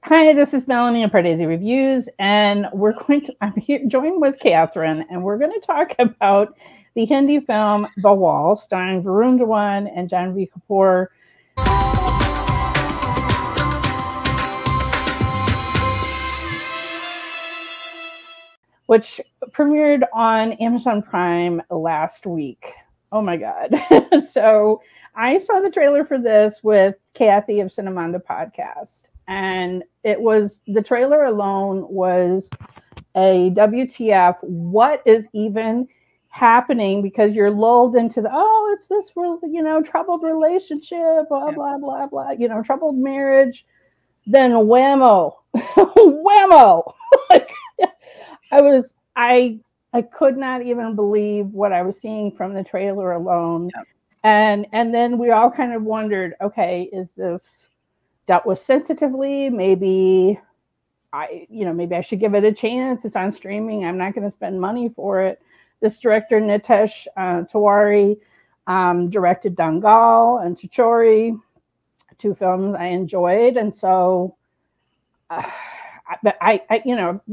Hi, this is Melanie of Pardesi Reviews, and I'm here joined with Katherine, and we're going to talk about the Hindi film Bawaal, starring Varun, Dhawan, and Janhvi Kapoor. Which premiered on Amazon Prime last week. Oh my God. So I saw the trailer for this with Kathy of Cinemanda Podcast. And the trailer alone was a WTF. What is even happening? Because you're lulled into it's this, troubled relationship, blah, blah, blah, blah, troubled marriage. Then whammo, whammo. I could not even believe what I was seeing from the trailer alone. Yep. And then we all kind of wondered, okay, is this dealt with sensitively? Maybe I should give it a chance. It's on streaming. I'm not going to spend money for it. This director, Nitesh Tiwari, directed Dangal and Chichori, two films I enjoyed. And so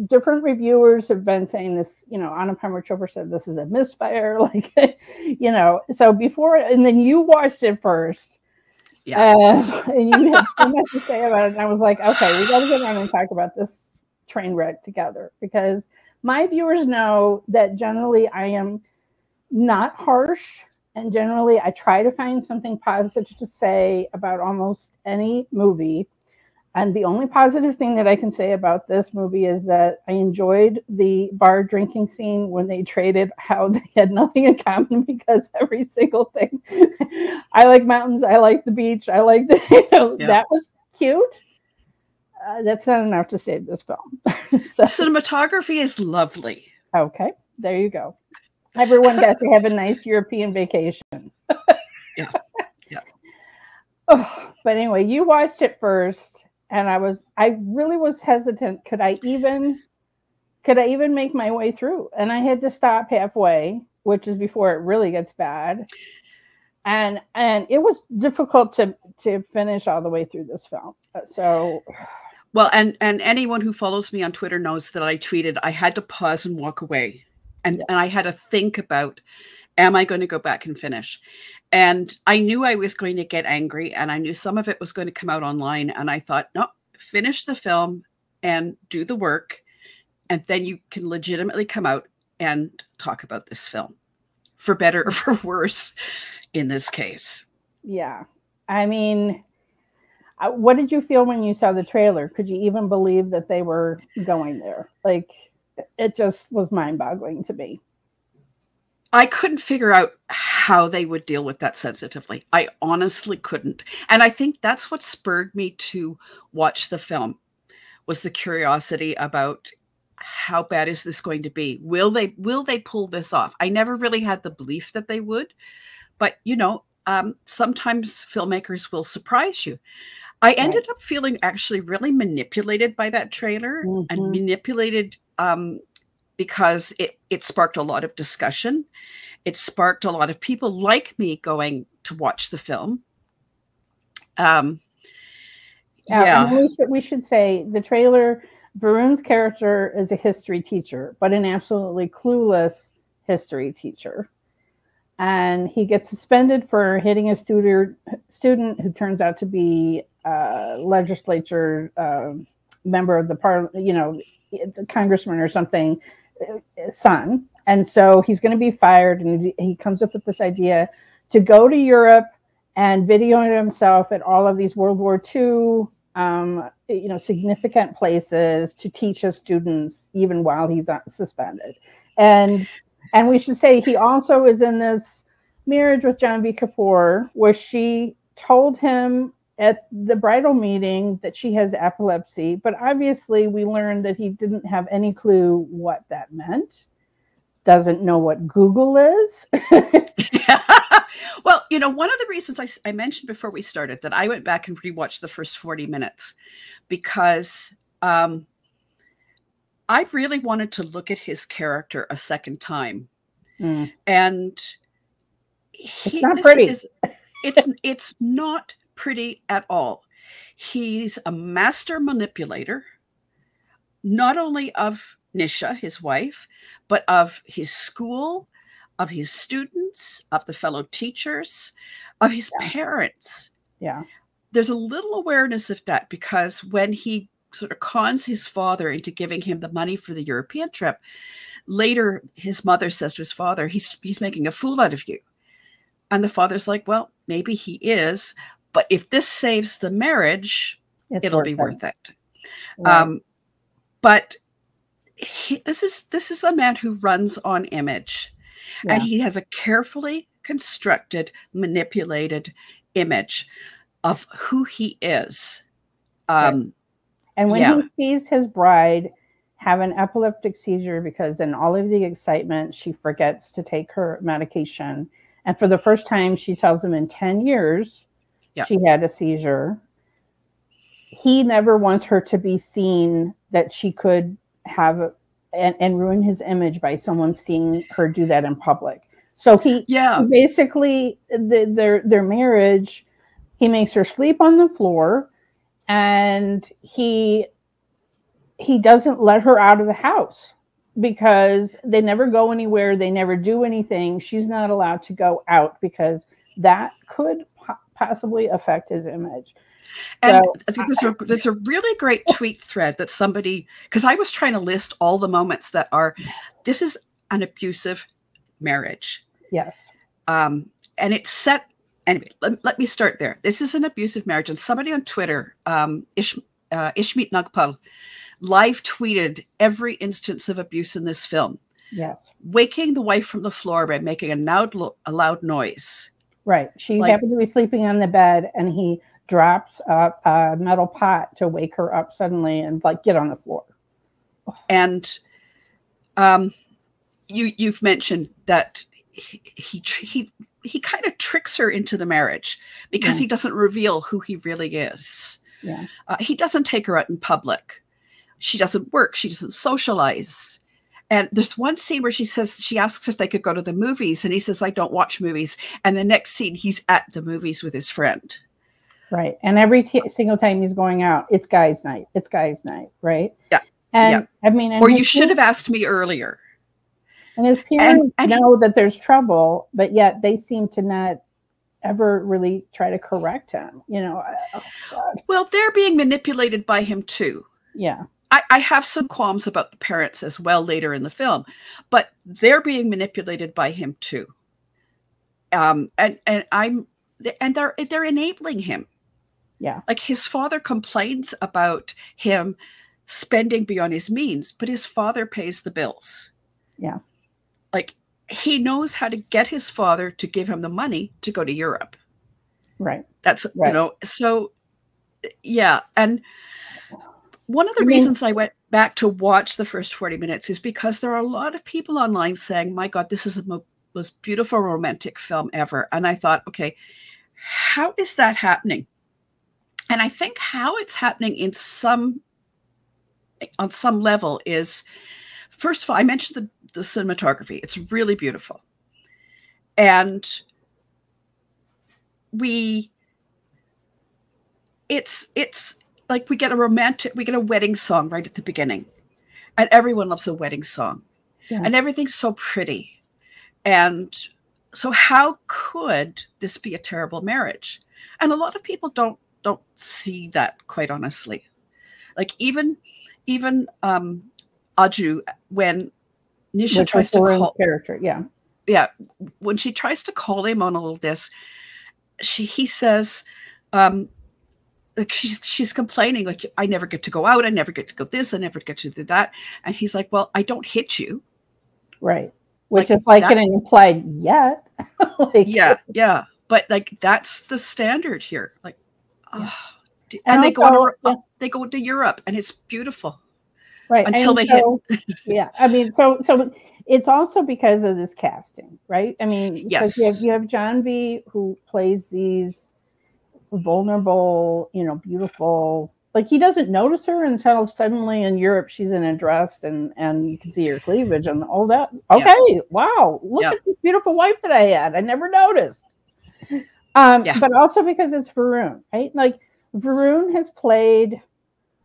different reviewers have been saying this, Anupam Chopra said this is a misfire, so before, and then you watched it first. Yeah. And you had so much to say about it. And I was like, okay, we got to get on and talk about this train wreck together, because my viewers know that generally I am not harsh, and generally I try to find something positive to say about almost any movie. And the only positive thing that I can say about this movie is that I enjoyed the bar drinking scene when they traded how they had nothing in common, because every single thing, I like mountains, I like the beach, I like that was cute. That's not enough to save this film. So, cinematography is lovely. Okay, there you go. Everyone got to have a nice European vacation. Yeah. Oh, but anyway, you watched it first. And I really was hesitant. Could I even make my way through? And I had to stop halfway, which is before it really gets bad. And it was difficult to finish all the way through this film. So, well, and anyone who follows me on Twitter knows that I tweeted I had to pause and walk away, and I had to think about, am I going to go back and finish? And I knew I was going to get angry, and I knew some of it was going to come out online. And I thought, no, finish the film and do the work. And then you can legitimately come out and talk about this film, for better or for worse in this case. Yeah. I mean, what did you feel when you saw the trailer? Could you even believe that they were going there? Like, it just was mind-boggling to me. I couldn't figure out how they would deal with that sensitively. I honestly couldn't. And I think that's what spurred me to watch the film, was the curiosity about how bad is this going to be? Will they pull this off? I never really had the belief that they would, but sometimes filmmakers will surprise you. I ended up feeling actually really manipulated by that trailer, and manipulated because it sparked a lot of discussion. It sparked a lot of people like me going to watch the film. We should say the trailer, Varun's character is a history teacher, but an absolutely clueless history teacher. And he gets suspended for hitting a student who turns out to be a legislature member of the parliament, the congressman or something, son. And so he's going to be fired, and he comes up with this idea to go to Europe and video himself at all of these World War II, significant places to teach his students even while he's suspended. And we should say he also is in this marriage with Janhvi Kapoor, where she told him at the bridal meeting that she has epilepsy, but obviously we learned that he didn't have any clue what that meant, doesn't know what Google is. Well, one of the reasons I mentioned before we started that I went back and rewatched the first 40 minutes, because I really wanted to look at his character a second time. And it's not pretty. It's not pretty at all. He's a master manipulator, not only of Nisha, his wife, but of his school, of his students, of the fellow teachers, of his parents. Yeah. There's a little awareness of that, because when he sort of cons his father into giving him the money for the European trip, later his mother says to his father, he's making a fool out of you. And the father's like, well, maybe he is, but if this saves the marriage, it'll be worth it. Right. But this is a man who runs on image, and he has a carefully constructed, manipulated image of who he is. And when he sees his bride have an epileptic seizure because in all of the excitement, she forgets to take her medication. And for the first time, she tells him in 10 years, she had a seizure. He never wants her to be seen that she could have and ruin his image by someone seeing her do that in public. So he basically, their marriage, he makes her sleep on the floor, and he doesn't let her out of the house because they never go anywhere. They never do anything. She's not allowed to go out because that could possibly affect his image. And so, I think there's a really great tweet thread that somebody, because I was trying to list all the moments that are, this is an abusive marriage. Yes. And it's set, anyway, let me start there. This is an abusive marriage. And somebody on Twitter, Ishmeet Nagpal, live tweeted every instance of abuse in this film. Yes. Waking the wife from the floor by making a loud noise. Right. She happened to be sleeping on the bed, and he drops a metal pot to wake her up suddenly and get on the floor. And you've mentioned that he kind of tricks her into the marriage because he doesn't reveal who he really is. Yeah. He doesn't take her out in public. She doesn't work. She doesn't socialize. And there's one scene where she asks if they could go to the movies, and he says, I don't watch movies. And the next scene, he's at the movies with his friend. Right. And every single time he's going out, it's guys' night. It's guys' night. Right. Yeah. And I mean, or you should have asked me earlier. And his parents know that there's trouble, but yet they seem to not ever really try to correct him. You know, well, they're being manipulated by him too. Yeah. I have some qualms about the parents as well later in the film, but they're being manipulated by him too. And they're enabling him. Yeah. Like his father complains about him spending beyond his means, but his father pays the bills. Yeah. Like he knows how to get his father to give him the money to go to Europe. Right. That's, you know, so yeah. And one of the reasons I went back to watch the first 40 minutes is because there are a lot of people online saying, my God, this is the most beautiful romantic film ever. And I thought, okay, how is that happening? And I think how it's happening on some level is, first of all, I mentioned the cinematography. It's really beautiful. And it's like we get a wedding song right at the beginning, and everyone loves a wedding song, and everything's so pretty. And so how could this be a terrible marriage? And a lot of people don't see that, quite honestly. Like even Aju, when Nisha tries to call character, when she tries to call him on all this, he says, like she's complaining, like, I never get to go out, I never get to go this, I never get to do that. And he's like, well, I don't hit you. Right. Which is like an implied yet. Yeah. But like, that's the standard here. Like, and they go to Europe, and it's beautiful. Right. Until they hit. Yeah. I mean, so it's also because of this casting, right? I mean, yes. You have Janhvi, who plays these vulnerable, beautiful, like he doesn't notice her until suddenly in Europe she's in a dress and you can see her cleavage and all that. Okay, wow, look at this beautiful wife that I had. I never noticed. But also because it's Varun, right? Like Varun has played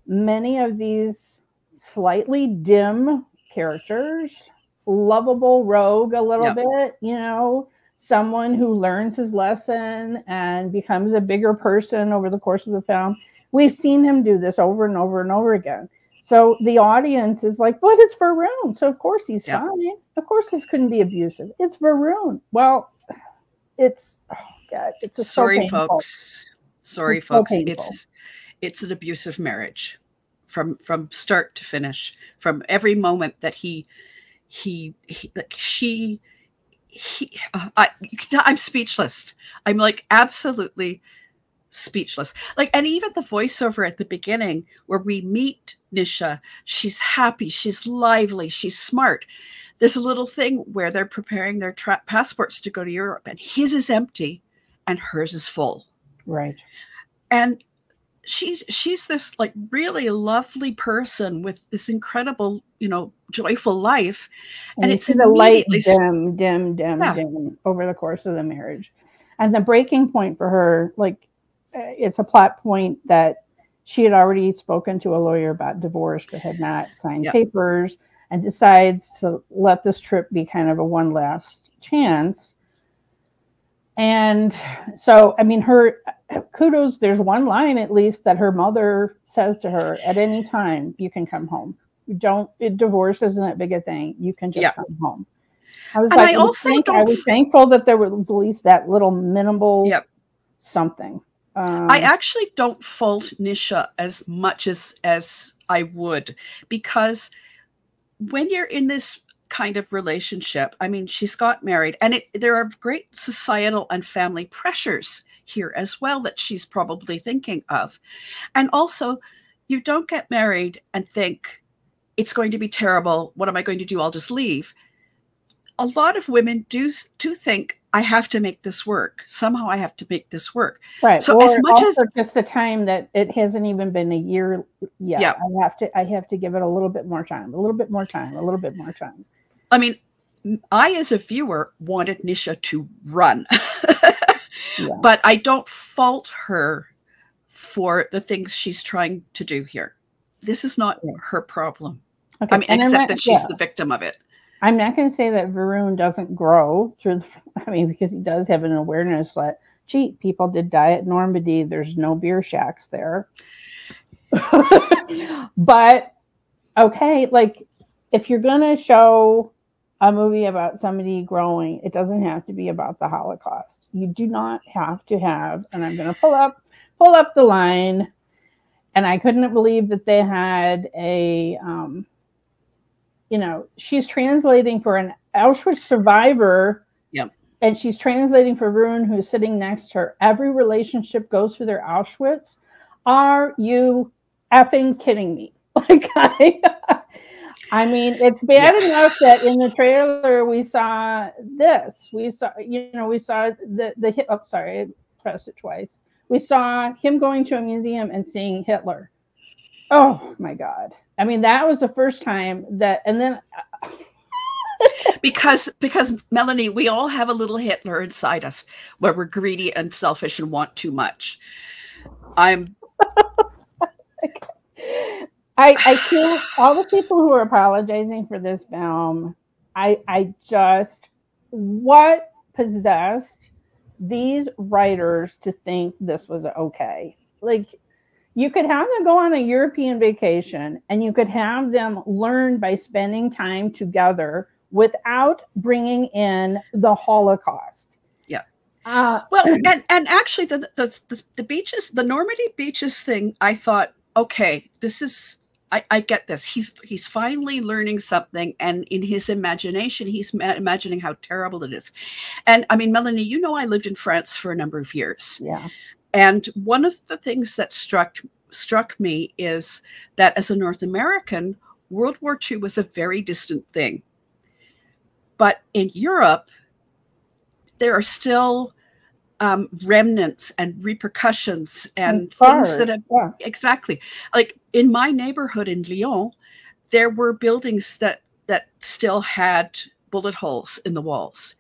many of these slightly dim characters, lovable rogue a little bit, you know, someone who learns his lesson and becomes a bigger person over the course of the film. We've seen him do this over and over and over again. So the audience is like, but it's Varun. So of course he's fine. Of course this couldn't be abusive. It's Varun. Well, it's, oh God, it's a sorry, folks. Sorry, folks. It's an abusive marriage from start to finish, from every moment that I'm speechless. I'm like absolutely speechless. Like, and even the voiceover at the beginning where we meet Nisha, she's happy, she's lively, she's smart. There's a little thing where they're preparing their passports to go to Europe, and his is empty and hers is full. Right. And she's this like really lovely person with this incredible, you know, joyful life. And it's the light dim over the course of the marriage. And the breaking point for her, like, it's a plot point that she had already spoken to a lawyer about divorce, but had not signed papers, and decides to let this trip be kind of a one last chance. And so, I mean, her kudos, there's one line at least that her mother says to her, at any time you can come home. Divorce isn't that big a thing. You can just come home. I was like, I was thankful that there was at least that little minimal something. I actually don't fault Nisha as much as I would, because when you're in this kind of relationship, I mean, she's got married, and there are great societal and family pressures here as well that she's probably thinking of. And also, you don't get married and think it's going to be terrible. What am I going to do? I'll just leave. A lot of women do think, I have to make this work. Somehow I have to make this work. Right. So or as much as just the time that it hasn't even been a year yet. Yeah. I have to give it a little bit more time, a little bit more time, a little bit more time. I mean, I, as a viewer, wanted Nisha to run, but I don't fault her for the things she's trying to do here. This is not her problem. Okay. I mean, except that she's the victim of it. I'm not going to say that Varun doesn't grow through, because he does have an awareness that, gee, people did die at Normandy. There's no beer shacks there. But, okay, like, if you're going to show a movie about somebody growing, it doesn't have to be about the Holocaust. You do not have to have, and I'm going to pull up the line, and I couldn't believe that they had a, you know, she's translating for an Auschwitz survivor. Yep. And she's translating for Varun, who's sitting next to her. Every relationship goes through their Auschwitz. Are you effing kidding me? Like, I mean, it's bad enough that in the trailer we saw this. We saw the hit. Oh, sorry, I pressed it twice. We saw him going to a museum and seeing Hitler. Oh my God. I mean, that was the first time that, and then because Melanie, we all have a little Hitler inside us where we're greedy and selfish and want too much. I feel all the people who are apologizing for this film, I just, what possessed these writers to think this was okay? Like, you could have them go on a European vacation, and you could have them learn by spending time together without bringing in the Holocaust. Yeah. Well, and actually, the beaches, the Normandy beaches thing, I thought, okay, this is, I get this. He's finally learning something, and in his imagination, he's imagining how terrible it is. And I mean, Melanie, you know, I lived in France for a number of years. Yeah. And one of the things that struck me is that as a North American, World War II was a very distant thing. But in Europe, there are still remnants and repercussions and things that have, exactly. Like in my neighborhood in Lyon, there were buildings that still had bullet holes in the walls.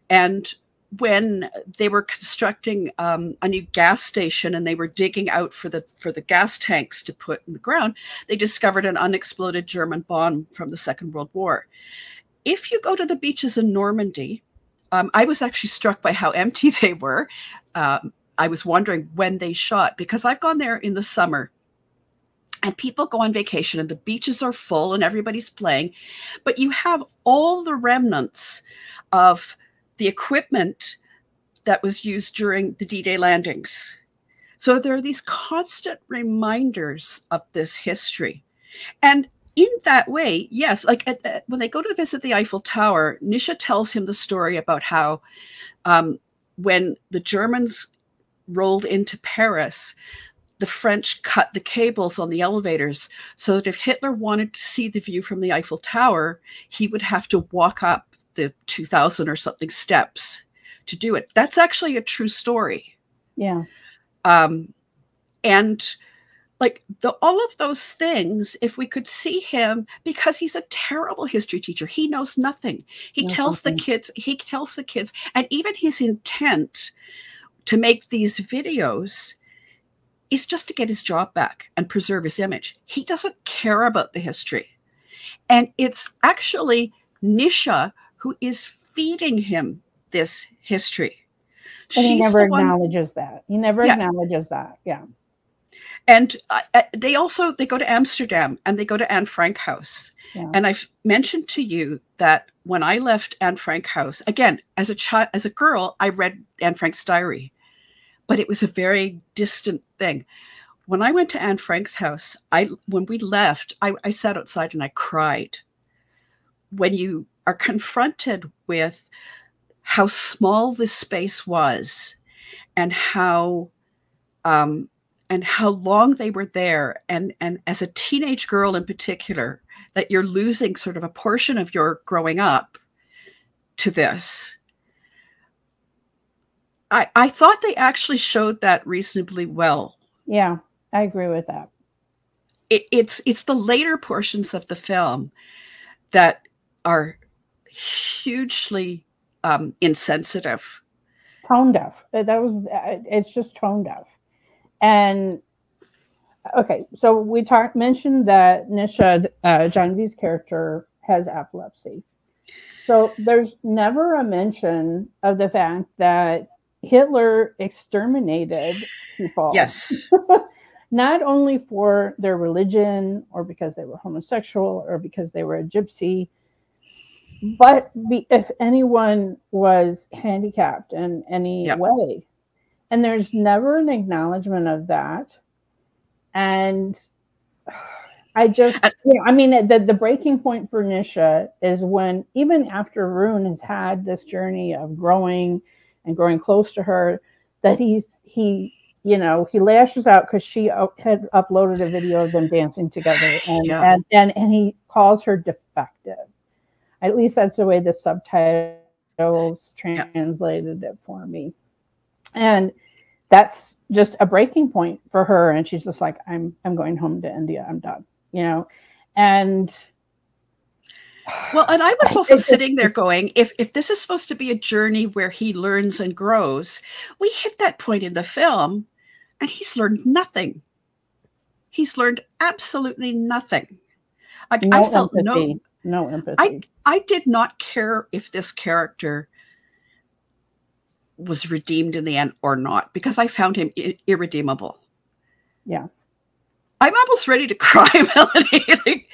And when they were constructing a new gas station and they were digging out for the gas tanks to put in the ground, they discovered an unexploded German bomb from the Second World War. If you go to the beaches in Normandy, I was actually struck by how empty they were. I was wondering when they shot, because I've gone there in the summer and people go on vacation and the beaches are full and everybody's playing, but you have all the remnants of the equipment that was used during the D-Day landings. So there are these constant reminders of this history. And in that way, yes, like when they go to visit the Eiffel Tower, Nisha tells him the story about how when the Germans rolled into Paris, the French cut the cables on the elevators so that if Hitler wanted to see the view from the Eiffel Tower, he would have to walk up the 2,000 or something steps to do it. That's actually a true story. Yeah. And like all of those things, if we could see him, because he's a terrible history teacher, he knows nothing. He tells the kids, and even his intent to make these videos is just to get his job back and preserve his image. He doesn't care about the history. And it's actually Nisha who is feeding him this history. And he never acknowledges that. He never acknowledges that. Yeah. And they go to Amsterdam and they go to Anne Frank House. Yeah. And I've mentioned to you that when I left Anne Frank House, again, as a girl, I read Anne Frank's diary, but it was a very distant thing. When I went to Anne Frank's house, when we left, I sat outside and I cried. When you are confronted with how small this space was and how long they were there, and as a teenage girl in particular, that you're losing sort of a portion of your growing up to this. I thought they actually showed that reasonably well. Yeah, I agree with that. It's the later portions of the film that are hugely insensitive. Tone deaf. It's just tone deaf. And okay, so we mentioned that Nisha, Janhvi's character, has epilepsy. So there's never a mention of the fact that Hitler exterminated people. Yes. Not only for their religion or because they were homosexual or because they were a gypsy, but if anyone was handicapped in any way. And there's never an acknowledgement of that. And I just, I mean, the breaking point for Nisha is when, even after Varun has had this journey of growing and growing close to her, that he lashes out because she had uploaded a video of them dancing together, and he calls her defective. At least that's the way the subtitles translated it for me. And that's just a breaking point for her. And she's just like, I'm going home to India. I'm done, And well, and I was also sitting there going, if this is supposed to be a journey where he learns and grows, we hit that point in the film and he's learned nothing. He's learned absolutely nothing. I felt no empathy. I did not care if this character was redeemed in the end or not, because I found him irredeemable. Yeah. I'm almost ready to cry, Melanie.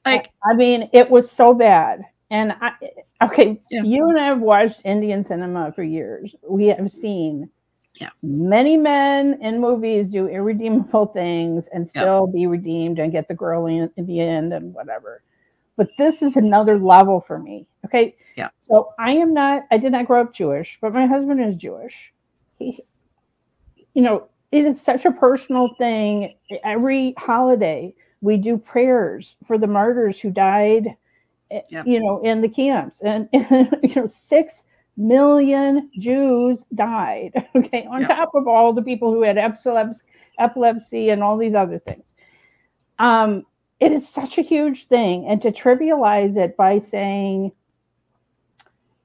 I mean, it was so bad. And you and I have watched Indian cinema for years. We have seen many men in movies do irredeemable things and still be redeemed and get the girl in the end and whatever. But this is another level for me. Okay. Yeah. So I did not grow up Jewish, but my husband is Jewish. It is such a personal thing. Every holiday we do prayers for the martyrs who died, in the camps, and 6 million Jews died. Okay. On top of all the people who had epilepsy and all these other things. It is such a huge thing. And to trivialize it by saying,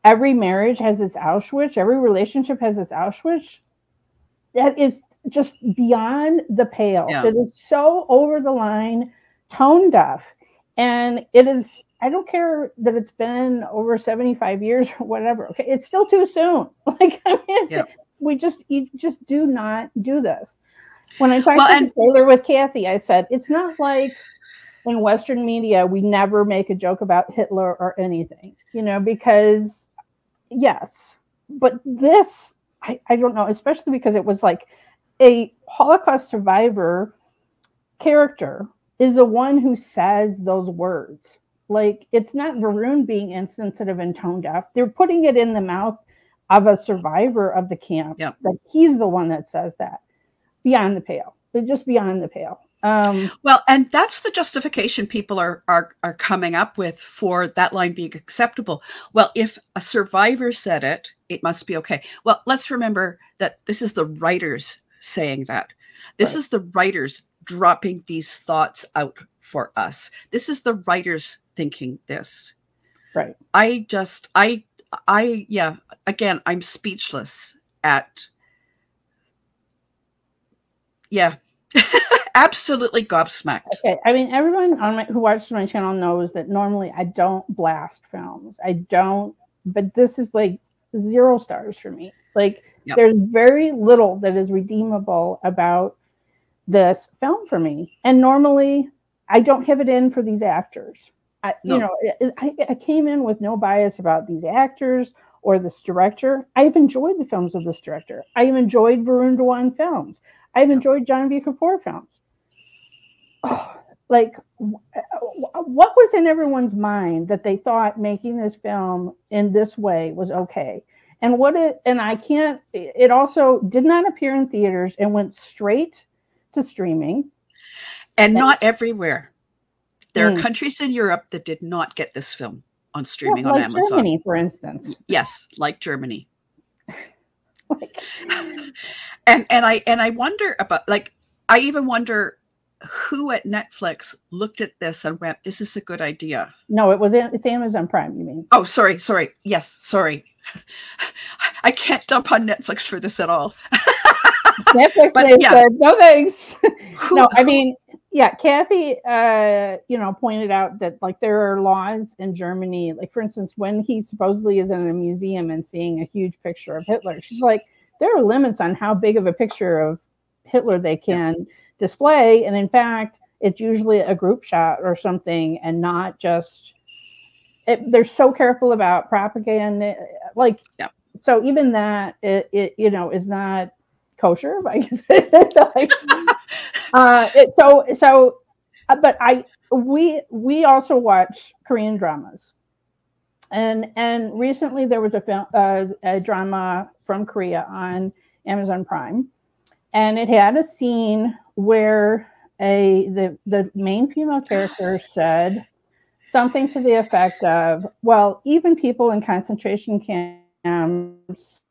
every marriage has its Auschwitz, every relationship has its Auschwitz. That is just beyond the pale. Yeah. It is so over the line, tone deaf. And it is, I don't care that it's been over 75 years or whatever. Okay, it's still too soon. Like, I mean, you just do not do this. When I talked to the trailer with Kathy, I said, it's not like in Western media, we never make a joke about Hitler or anything, you know, because yes, but this, I don't know, especially because it was like a Holocaust survivor character is the one who says those words. Like, it's not Varun being insensitive and tone deaf. They're putting it in the mouth of a survivor of the camps. Yeah. That he's the one that says that. Beyond the pale. They're just beyond the pale. Well, and that's the justification people are coming up with for that line being acceptable. Well, if a survivor said it, it must be okay. Well, let's remember that this is the writers saying that. This is the writers dropping these thoughts out for us. This is the writers thinking this. Right. Yeah, again, I'm speechless at, yeah. Absolutely gobsmacked. Okay, I mean, everyone who watches my channel knows that normally I don't blast films. I don't, but this is like 0 stars for me. Like, there's very little that is redeemable about this film for me. And normally I don't have it in for these actors. You know, I came in with no bias about these actors or this director. I've enjoyed the films of this director. I've enjoyed Varun Dhawan films. I've enjoyed Janhvi Kapoor films. Oh, like, what was in everyone's mind that they thought making this film in this way was okay? And it also did not appear in theaters and went straight to streaming. And not everywhere. There are countries in Europe that did not get this film on streaming on Amazon. Germany, for instance. Yes, like Germany. And I wonder about, like, I even wonder who at Netflix looked at this and went, this is a good idea. No, it's Amazon Prime, you mean? Oh, sorry. Yes, sorry. I can't dump on Netflix for this at all. Netflix said, no thanks. No, I mean, yeah, Kathy, pointed out that, like, there are laws in Germany, like, for instance, when he supposedly is in a museum and seeing a huge picture of Hitler, she's like, there are limits on how big of a picture of Hitler they can display. And in fact, it's usually a group shot or something and not just, they're so careful about propaganda. Like, so even that, it is not kosher, I guess. But we also watch Korean dramas. And recently there was a drama from Korea on Amazon Prime, and it had a scene where the main female character said something to the effect of, well, even people in concentration camps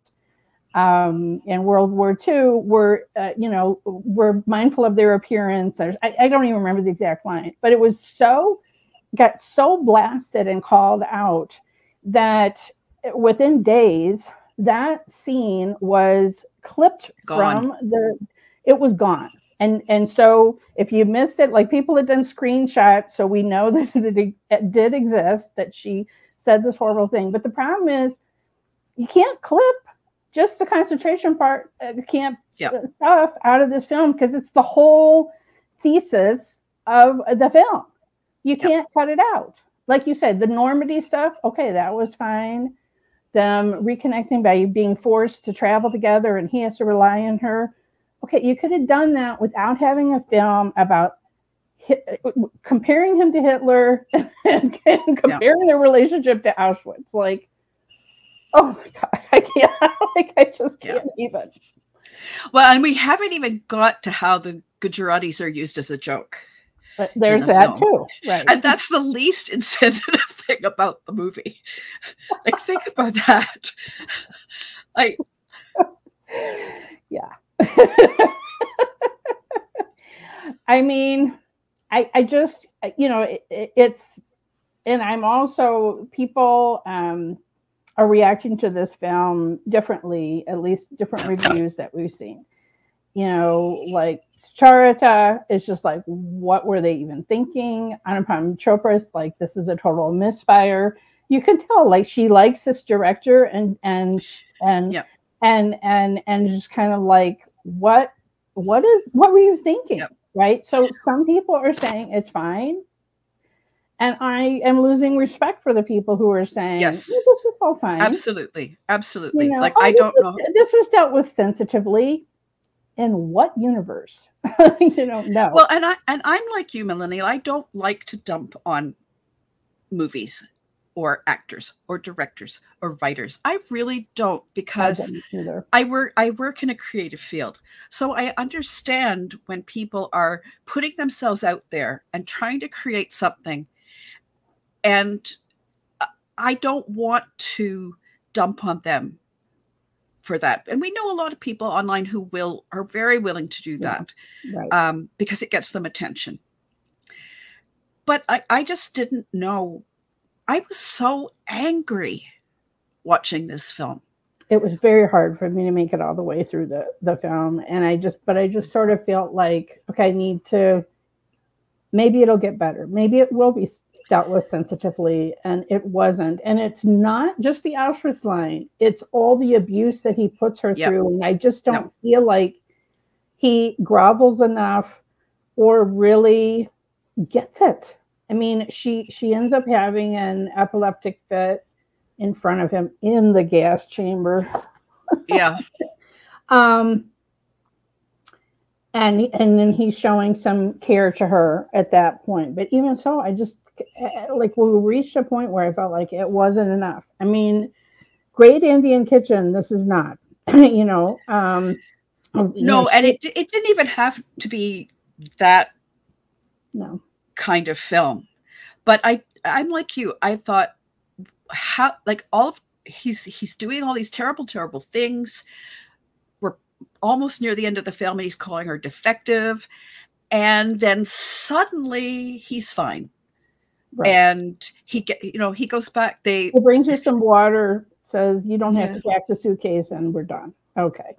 in World War II were mindful of their appearance. I don't even remember the exact line, but it was got so blasted and called out that within days, that scene was clipped from it was gone. And so if you missed it, like, people had done screenshots, so we know that it did exist, that she said this horrible thing. But the problem is, you can't clip just the concentration part, camp stuff out of this film, because it's the whole thesis of the film. You can't cut it out. Like you said, the Normandy stuff, okay, that was fine. Them reconnecting by being forced to travel together and he has to rely on her. Okay, you could have done that without having a film about comparing him to Hitler and comparing their relationship to Auschwitz. Like, oh my God, I can't. Like, I just can't even. Well, and we haven't even got to how the Gujaratis are used as a joke. But there's that too, right? And that's the least insensitive thing about the movie. Like, think about that. Yeah. I mean, I just, it's, and I'm also, people are are reacting to this film differently, at least different reviews that we've seen. You know, like Charita is just like, what were they even thinking? Anupam Chopra is like, this is a total misfire. You can tell, like, she likes this director and just kind of like, what were you thinking? Yep. Right? So some people are saying it's fine. And I am losing respect for the people who are saying, yes, this is all fine. Absolutely. Absolutely. You know, like, I don't know. This was dealt with sensitively. In what universe? You know, no. Well, and I'm like you, Melanie. I don't like to dump on movies or actors or directors or writers. I really don't, because I work in a creative field. So I understand when people are putting themselves out there and trying to create something. And I don't want to dump on them for that. And we know a lot of people online who are very willing to do that, right. Because it gets them attention. But I just didn't know. I was so angry watching this film. It was very hard for me to make it all the way through the film. And I just sort of felt like, okay, I need to, maybe it'll get better. Maybe it will be dealt with sensitively, and it wasn't. And it's not just the Auschwitz line. It's all the abuse that he puts her through. And I just don't feel like he grovels enough or really gets it. I mean, she ends up having an epileptic fit in front of him in the gas chamber. Yeah. And then he's showing some care to her at that point. But even so, I just, like, we reached a point where I felt like it wasn't enough. I mean, Great Indian Kitchen, this is not, you know. No, and it didn't even have to be that kind of film. But I'm like you. I thought, how, like, he's doing all these terrible, terrible things. We're almost near the end of the film and he's calling her defective. And then suddenly he's fine. Right. And he goes back. He brings her some water, says, you don't have to pack the suitcase, and we're done. Okay.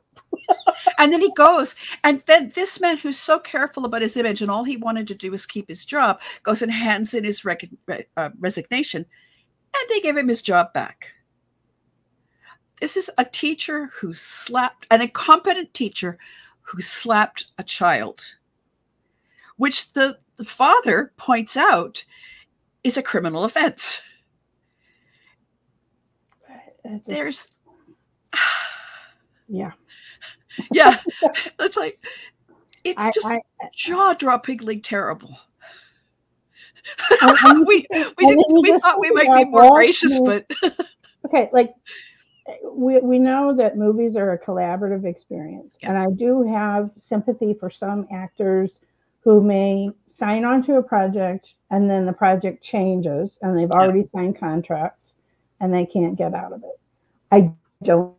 And then he goes, and then this man who's so careful about his image and all he wanted to do was keep his job, goes and hands in his resignation, and they give him his job back. This is a teacher who slapped, an incompetent teacher who slapped a child, which the father points out is a criminal offense. There's... Yeah. Yeah. It's like, it's just jaw-droppingly terrible. We thought we might be more gracious, but... Okay, like, we know that movies are a collaborative experience. Yeah. And I do have sympathy for some actors who may sign on to a project and then the project changes and they've already signed contracts and they can't get out of it. I don't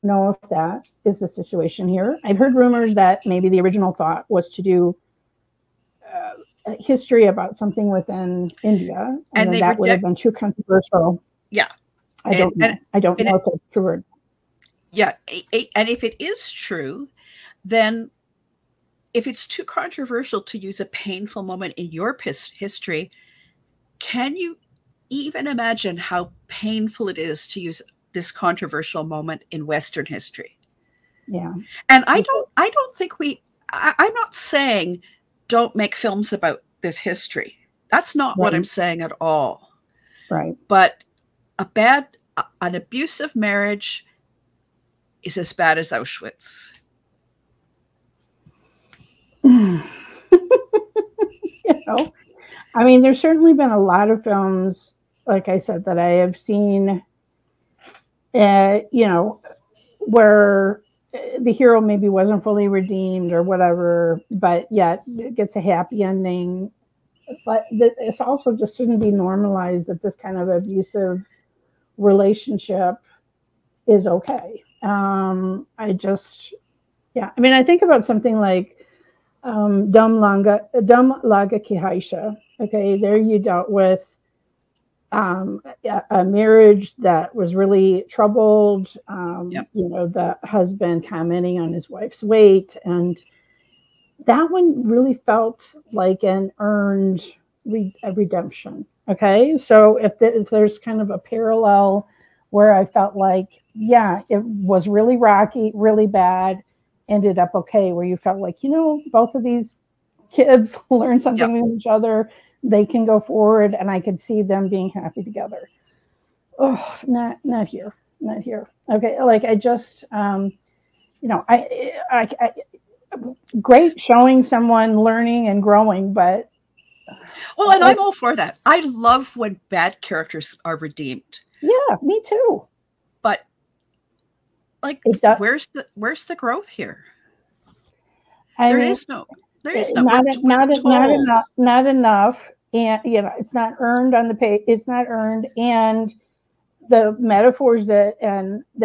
know if that is the situation here. I've heard rumors that maybe the original thought was to do history about something within India, and that would have been too controversial. Yeah. I don't know if that's true or not. Yeah. And if it is true, then if it's too controversial to use a painful moment in your history, can you even imagine how painful it is to use this controversial moment in Western history? Yeah. And I don't think I'm not saying don't make films about this history. That's not what I'm saying at all. Right. But an abusive marriage is as bad as Auschwitz. You know, I mean, there's certainly been a lot of films, like I said, that I have seen, you know, where the hero maybe wasn't fully redeemed or whatever, but yet it gets a happy ending. But it's also just shouldn't be normalized that this kind of abusive relationship is okay. I mean, I think about something like Dum Laga Ki Haisha. Okay, there you dealt with a marriage that was really troubled, Yep. you know, the husband commenting on his wife's weight. And that one really felt like an earned a redemption. Okay. So if there's kind of a parallel where I felt like, yeah, it was really rocky, really bad, ended up okay, where you felt like, you know, both of these kids learn something Yep. from each other, they can go forward, and I could see them being happy together. Oh, not here, not here. Okay, like I just, you know, I great showing someone learning and growing, but well, and I'm all for that. I love when bad characters are redeemed. Yeah, me too. But like, where's the growth here? There is no. Not enough, and you know, it's not earned on the page. It's not earned, and the metaphors that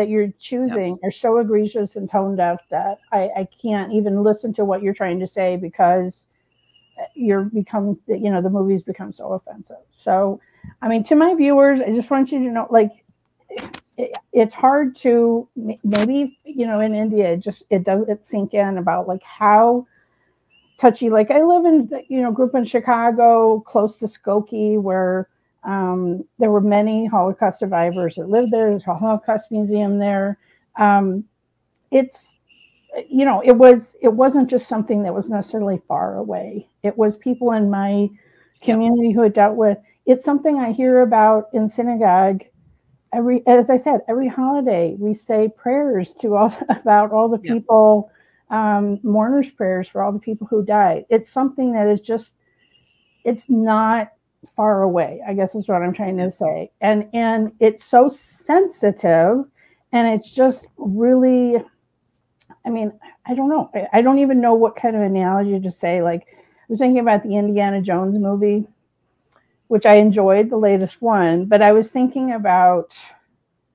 you're choosing are so egregious and tone deaf that I can't even listen to what you're trying to say, because the movies become so offensive. So, I mean, to my viewers, I just want you to know, like, it's hard to, maybe, you know, in India, it doesn't sink in about like how touchy. Like, I live in, you know, group in Chicago, close to Skokie, where there were many Holocaust survivors that lived there. There's a Holocaust museum there. It's, you know, it wasn't just something that was necessarily far away. It was people in my community who had dealt with. It's something I hear about in synagogue. As I said, every holiday we say prayers about all the people, mourners prayers for all the people who died. It's something that is just, it's not far away, I guess is what I'm trying to say. And it's so sensitive, and it's just really, I mean, I don't know. I don't even know what kind of analogy to say. Like, I was thinking about the Indiana Jones movie, which I enjoyed, the latest one, but I was thinking about,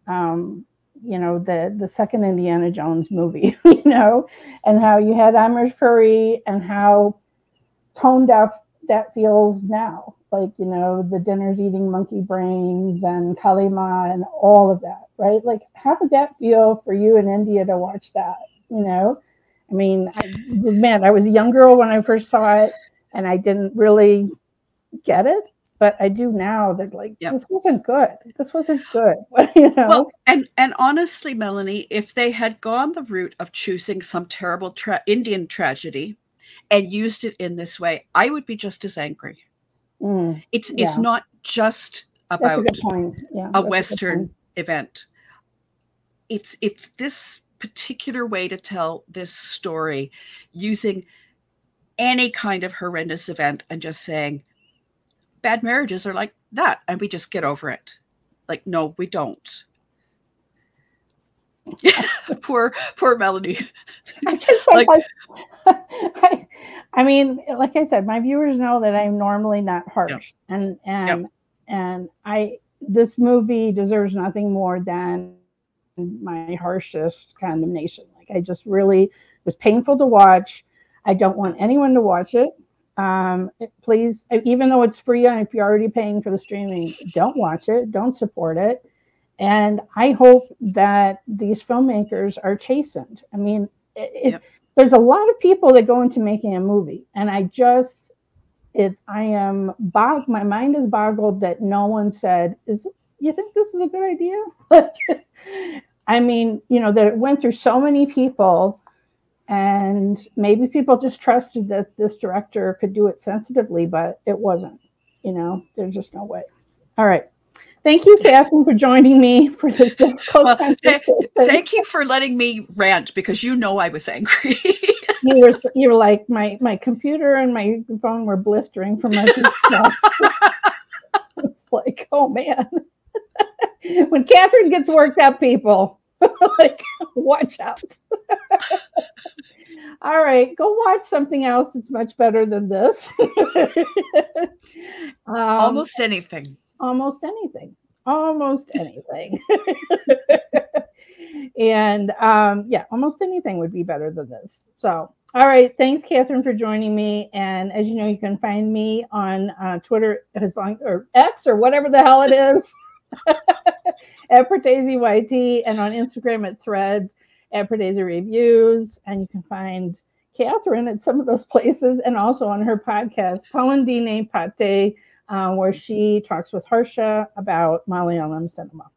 you know, the second Indiana Jones movie, you know, and how you had Amish Puri, and how tone deaf that feels now. Like, you know, the dinner's eating monkey brains and Kalima and all of that, right? Like, how would that feel for you in India to watch that, you know? I mean, I was a young girl when I first saw it, and I didn't really get it, but I do now. That, like, this wasn't good. This wasn't good, you know? Well, and honestly, Melanie, if they had gone the route of choosing some terrible Indian tragedy and used it in this way, I would be just as angry. It's not just about a Western event. It's this particular way to tell this story, using any kind of horrendous event and just saying bad marriages are like that, and we just get over it. Like, no, we don't. poor Melanie. I mean, like I said, my viewers know that I'm normally not harsh, and this movie deserves nothing more than my harshest condemnation. Like, I just really was painful to watch. I don't want anyone to watch it. Please, even though it's free, and if you're already paying for the streaming, don't watch it. Don't support it. And I hope that these filmmakers are chastened. I mean, there's a lot of people that go into making a movie, and my mind is boggled that no one said, you think this is a good idea? I mean, you know, that it went through so many people, and maybe people just trusted that this director could do it sensitively, but it wasn't. You know, there's just no way. All right. Thank you, Catherine, for joining me for this difficult conversation. Thank you for letting me rant, because you know I was angry. You were like, my computer and my phone were blistering from my It's like, oh man. When Catherine gets worked up, people, like, watch out. All right, go watch something else that's much better than this. Almost anything. Almost anything. And almost anything would be better than this. So, All right. Thanks, Catherine, for joining me. And as you know, you can find me on Twitter or X or whatever the hell it is at Pardesi YT, and on Instagram at Threads at Pardesi Reviews. And you can find Catherine at some of those places, and also on her podcast, Pollandine Patti, where she talks with Harsha about Malayalam cinema.